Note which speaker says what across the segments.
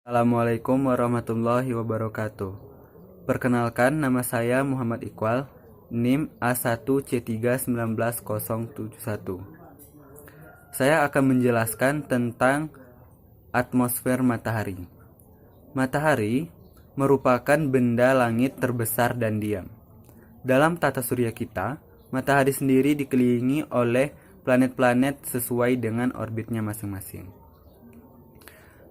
Speaker 1: Assalamualaikum warahmatullahi wabarakatuh. Perkenalkan, nama saya Muhammad Iqbal, NIM A1C3191071. Saya akan menjelaskan tentang atmosfer matahari. Matahari merupakan benda langit terbesar dan diam. Dalam tata surya kita, matahari sendiri dikelilingi oleh planet-planet sesuai dengan orbitnya masing-masing.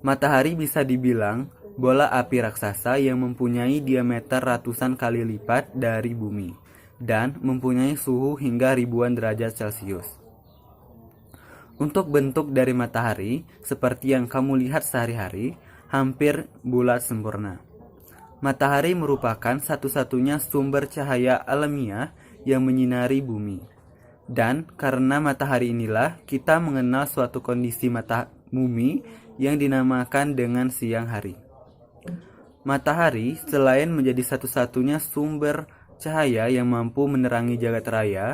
Speaker 1: Matahari bisa dibilang bola api raksasa yang mempunyai diameter ratusan kali lipat dari bumi dan mempunyai suhu hingga ribuan derajat Celcius. Untuk bentuk dari matahari, seperti yang kamu lihat sehari-hari, hampir bulat sempurna. Matahari merupakan satu-satunya sumber cahaya alamiah yang menyinari bumi. Dan karena matahari inilah kita mengenal suatu kondisi bumi yang dinamakan dengan siang hari. Matahari selain menjadi satu-satunya sumber cahaya yang mampu menerangi jagat raya,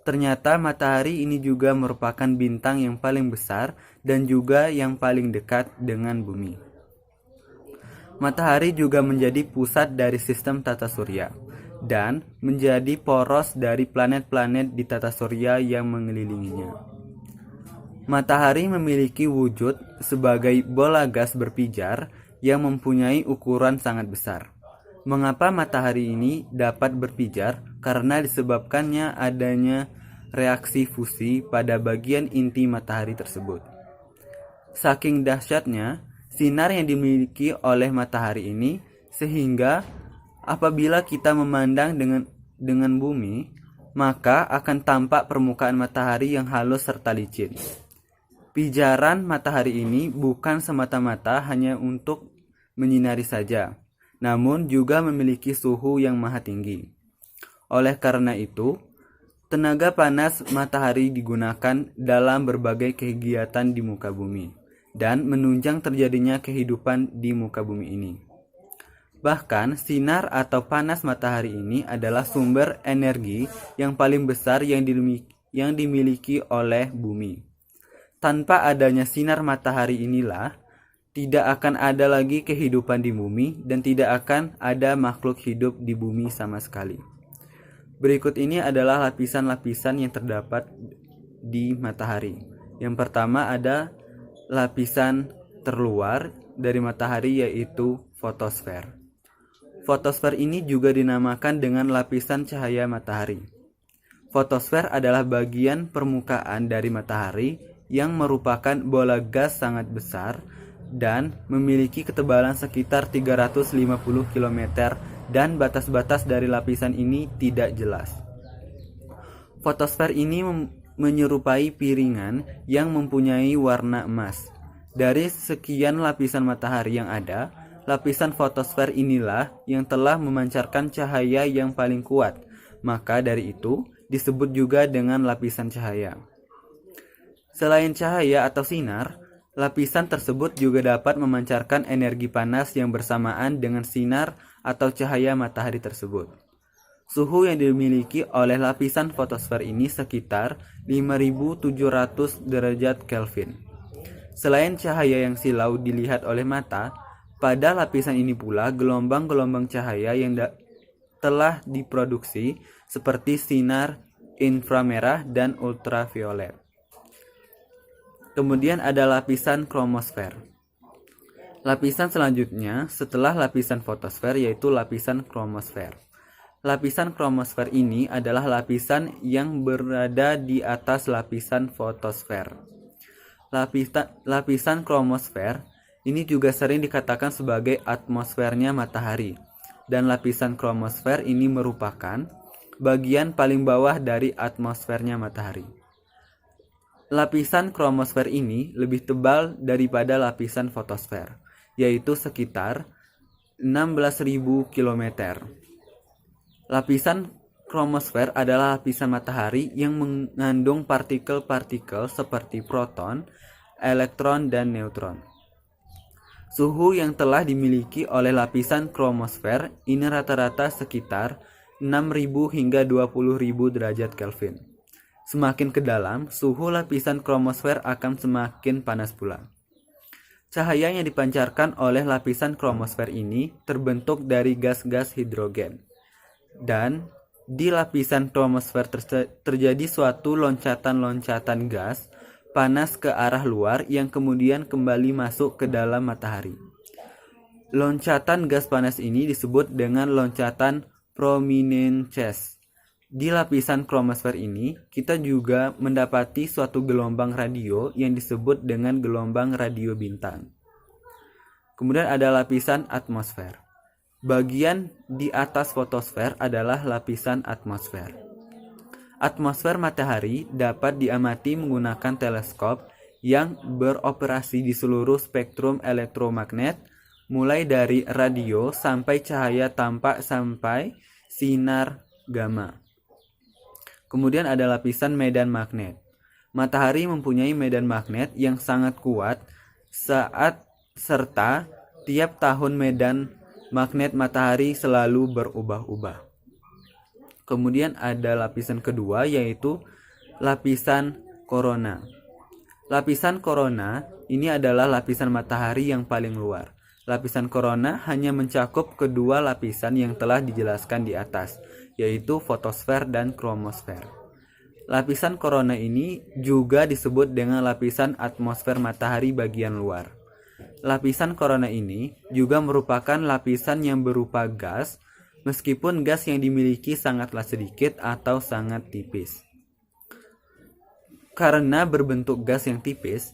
Speaker 1: ternyata matahari ini juga merupakan bintang yang paling besar dan juga yang paling dekat dengan bumi. Matahari juga menjadi pusat dari sistem tata surya dan menjadi poros dari planet-planet di tata surya yang mengelilinginya. Matahari memiliki wujud sebagai bola gas berpijar yang mempunyai ukuran sangat besar. Mengapa matahari ini dapat berpijar? Karena disebabkannya adanya reaksi fusi pada bagian inti matahari tersebut. Saking dahsyatnya sinar yang dimiliki oleh matahari ini sehingga apabila kita memandang dengan bumi, maka akan tampak permukaan matahari yang halus serta licin. Pijaran matahari ini bukan semata-mata hanya untuk menyinari saja, namun juga memiliki suhu yang maha tinggi. Oleh karena itu, tenaga panas matahari digunakan dalam berbagai kegiatan di muka bumi dan menunjang terjadinya kehidupan di muka bumi ini. Bahkan, sinar atau panas matahari ini adalah sumber energi yang paling besar yang dimiliki oleh bumi. Tanpa adanya sinar matahari inilah, tidak akan ada lagi kehidupan di bumi dan tidak akan ada makhluk hidup di bumi sama sekali. Berikut ini adalah lapisan-lapisan yang terdapat di matahari. Yang pertama ada lapisan terluar dari matahari yaitu fotosfer. Fotosfer ini juga dinamakan dengan lapisan cahaya matahari. Fotosfer adalah bagian permukaan dari matahari yang merupakan bola gas sangat besar dan memiliki ketebalan sekitar 350 km dan batas-batas dari lapisan ini tidak jelas. Fotosfer ini menyerupai piringan yang mempunyai warna emas. Dari sekian lapisan matahari yang ada, lapisan fotosfer inilah yang telah memancarkan cahaya yang paling kuat. Maka dari itu disebut juga dengan lapisan cahaya. Selain cahaya atau sinar, lapisan tersebut juga dapat memancarkan energi panas yang bersamaan dengan sinar atau cahaya matahari tersebut. Suhu yang dimiliki oleh lapisan fotosfer ini sekitar 5.700 derajat Kelvin. Selain cahaya yang silau dilihat oleh mata, pada lapisan ini pula gelombang-gelombang cahaya yang telah diproduksi seperti sinar inframerah dan ultraviolet. Kemudian ada lapisan kromosfer. Lapisan selanjutnya setelah lapisan fotosfer yaitu lapisan kromosfer. Lapisan kromosfer ini adalah lapisan yang berada di atas lapisan fotosfer. Lapisan kromosfer ini juga sering dikatakan sebagai atmosfernya matahari. Dan lapisan kromosfer ini merupakan bagian paling bawah dari atmosfernya matahari. Lapisan kromosfer ini lebih tebal daripada lapisan fotosfer, yaitu sekitar 16.000 km. Lapisan kromosfer adalah lapisan matahari yang mengandung partikel-partikel seperti proton, elektron, dan neutron. Suhu yang telah dimiliki oleh lapisan kromosfer ini rata-rata sekitar 6.000 hingga 20.000 derajat Kelvin. Semakin ke dalam, suhu lapisan kromosfer akan semakin panas pula. Cahaya yang dipancarkan oleh lapisan kromosfer ini terbentuk dari gas-gas hidrogen. Dan di lapisan kromosfer terjadi suatu loncatan-loncatan gas panas ke arah luar yang kemudian kembali masuk ke dalam matahari. Loncatan gas panas ini disebut dengan loncatan prominences. Di lapisan kromosfer ini, kita juga mendapati suatu gelombang radio yang disebut dengan gelombang radio bintang. Kemudian ada lapisan atmosfer. Bagian di atas fotosfer adalah lapisan atmosfer. Atmosfer matahari dapat diamati menggunakan teleskop yang beroperasi di seluruh spektrum elektromagnet, mulai dari radio sampai cahaya tampak sampai sinar gamma. Kemudian ada lapisan medan magnet. Matahari mempunyai medan magnet yang sangat kuat serta tiap tahun medan magnet matahari selalu berubah-ubah. Kemudian ada lapisan kedua, yaitu lapisan korona. Lapisan korona ini adalah lapisan matahari yang paling luar. Lapisan korona hanya mencakup kedua lapisan yang telah dijelaskan di atas, yaitu fotosfer dan kromosfer. Lapisan korona ini juga disebut dengan lapisan atmosfer matahari bagian luar. Lapisan korona ini juga merupakan lapisan yang berupa gas, meskipun gas yang dimiliki sangatlah sedikit atau sangat tipis. Karena berbentuk gas yang tipis,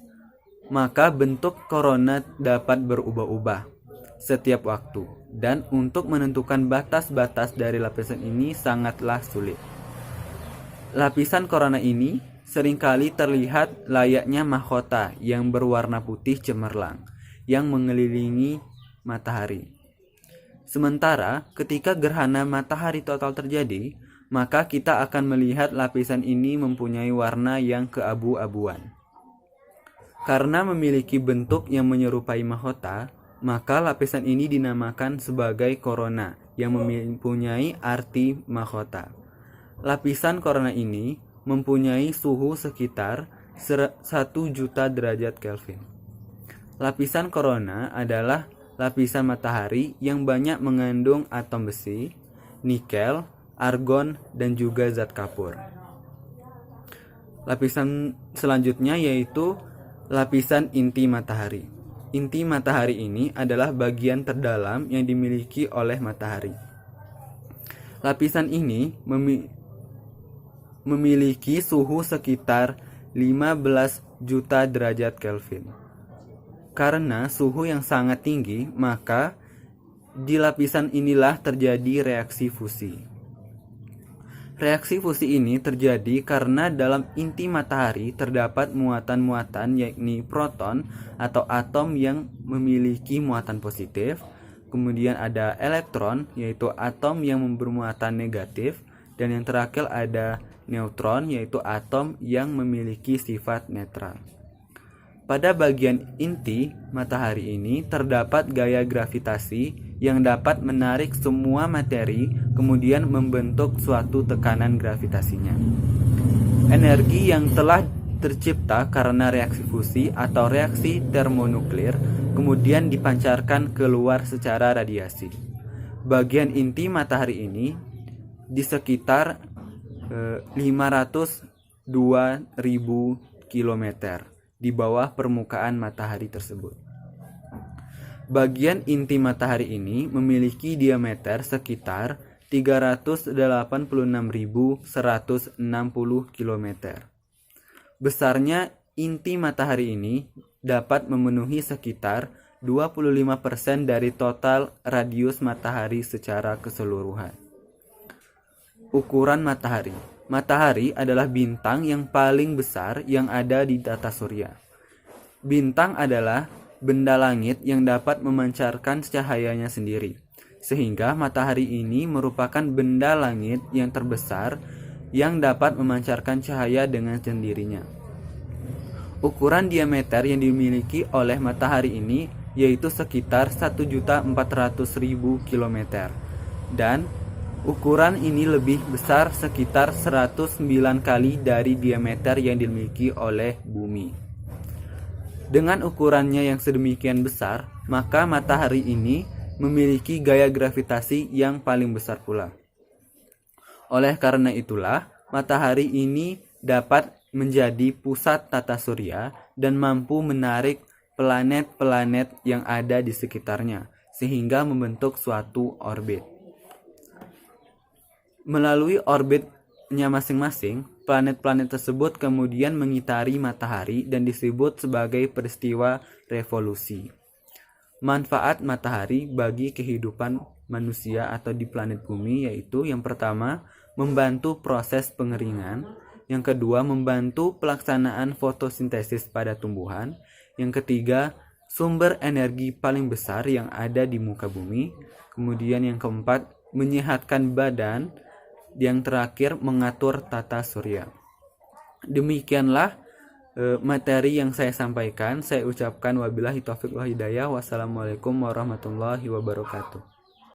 Speaker 1: maka bentuk korona dapat berubah-ubah setiap waktu, dan untuk menentukan batas-batas dari lapisan ini sangatlah sulit. Lapisan korona ini seringkali terlihat layaknya mahkota yang berwarna putih cemerlang yang mengelilingi matahari. Sementara ketika gerhana matahari total terjadi, maka kita akan melihat lapisan ini mempunyai warna yang keabu-abuan. Karena memiliki bentuk yang menyerupai mahkota, maka lapisan ini dinamakan sebagai korona yang mempunyai arti mahkota. Lapisan korona ini mempunyai suhu sekitar 1 juta derajat Kelvin. Lapisan korona adalah lapisan matahari yang banyak mengandung atom besi, nikel, argon, dan juga zat kapur. Lapisan selanjutnya yaitu lapisan inti matahari. Inti matahari ini adalah bagian terdalam yang dimiliki oleh matahari. Lapisan ini memiliki suhu sekitar 15 juta derajat Kelvin. Karena suhu yang sangat tinggi, maka di lapisan inilah terjadi reaksi fusi. Reaksi fusi ini terjadi karena dalam inti matahari terdapat muatan-muatan, yakni proton atau atom yang memiliki muatan positif. Kemudian ada elektron, yaitu atom yang bermuatan negatif. Dan yang terakhir ada neutron, yaitu atom yang memiliki sifat netral. Pada bagian inti matahari ini terdapat gaya gravitasi yang dapat menarik semua materi, kemudian membentuk suatu tekanan gravitasinya. Energi yang telah tercipta karena reaksi fusi atau reaksi termonuklir kemudian dipancarkan keluar secara radiasi. Bagian inti matahari ini di sekitar 502.000 km di bawah permukaan matahari tersebut. Bagian inti matahari ini memiliki diameter sekitar 386.160 km. Besarnya inti matahari ini dapat memenuhi sekitar 25% dari total radius matahari secara keseluruhan. Ukuran matahari. Matahari adalah bintang yang paling besar yang ada di tata surya. Bintang adalah benda langit yang dapat memancarkan cahayanya sendiri, sehingga matahari ini merupakan benda langit yang terbesar yang dapat memancarkan cahaya dengan sendirinya. Ukuran diameter yang dimiliki oleh matahari ini yaitu sekitar 1.400.000 km, dan ukuran ini lebih besar sekitar 109 kali dari diameter yang dimiliki oleh bumi. Dengan ukurannya yang sedemikian besar, maka matahari ini memiliki gaya gravitasi yang paling besar pula. Oleh karena itulah, matahari ini dapat menjadi pusat tata surya dan mampu menarik planet-planet yang ada di sekitarnya, sehingga membentuk suatu orbit. Melalui orbitnya masing-masing, planet-planet tersebut kemudian mengitari matahari dan disebut sebagai peristiwa revolusi. Manfaat matahari bagi kehidupan manusia atau di planet bumi yaitu yang pertama, membantu proses pengeringan, yang kedua, membantu pelaksanaan fotosintesis pada tumbuhan, yang ketiga, sumber energi paling besar yang ada di muka bumi, kemudian yang keempat, menyehatkan badan, yang terakhir, mengatur tata surya. Demikianlah materi yang saya sampaikan. Saya ucapkan wabillahi taufiq wal hidayah. Wassalamualaikum warahmatullahi wabarakatuh.